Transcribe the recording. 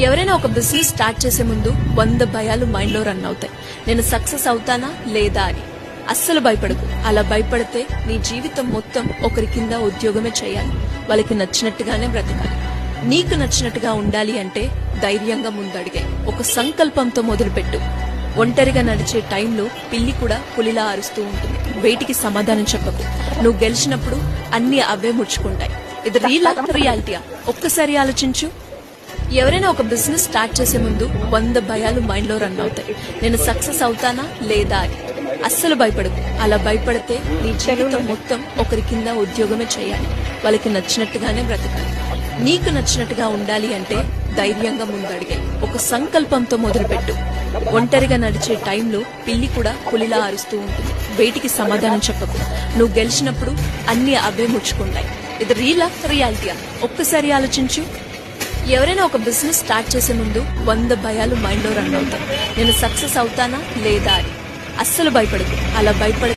ఎవరైనా ఒక business start చేసే ముందు 100 భయాలు మైండ్ లో రన్ అవుతాయి. నేను సక్సెస్ అవుతానా లేదా అని. అస్సలు భయపడకు. అలా భయపడితే నీ జీవితం మొత్తం ఒకరి కింద ఉద్యోగమే చేయాలి. వాళ్ళకి నచ్చినట్టుగానే బ్రతకాలి. నీకు నచ్చినట్టుగా ఉండాలి అంటే ధైర్యంగా ముందడిగే ఒక సంకల్పంతో మొదలుపెట్టు. ఒంటరిగా నడిచే టైంలో పిల్లి కూడా పులిలా అరుస్తూ ఉంటుంది. వేటికి సమాధానం చెప్పకు. నువ్వు గెలిచినప్పుడు అన్ని అవే ముడుచుకుంటాయి. ఇది రియాలిటీయా? ఒక్కసారి ఆలోచించు. ఎవరైనా ఒక బిజినెస్ స్టార్ట్ చేసే ముందు 100 భయాలు మైండ్ లో రన్ అవుతాయి. నేను సక్సెస్ అవుతానా లేదా అని. అస్సలు భయపడకు. అలా భయపడితే నీ జీవితం మొత్తం ఒకరి కింద ఉద్యోగమే చేయాలి. వాళ్ళకి నచ్చినట్టుగానే బ్రతకాలి. నీకు నచ్చినట్టుగా ఉండాలి అంటే ధైర్యంగా ముందడిగే ఒక సంకల్పంతో మొదలుపెట్టు. ఒంటరిగా నడిచే టైంలో పిల్లి కూడా పులిలా అరుస్తూ ఉంటుంది. వేటికి సమాధానం చెప్పకు. నువ్వు గెలిచినప్పుడు అన్ని అవే ముడుచుకుంటాయి. ఇది రియాలిటీయా? ఒక్కసారి ఆలోచించు. ఎవరైనా ఒక బిజినెస్ స్టార్ట్ చేసే ముందు 100 భయాలు మైండ్ లో రన్ అవుతాయి. నేను సక్సెస్ అవుతానా లేదా అని. అస్సలు భయపడకు. అలా భయపడితే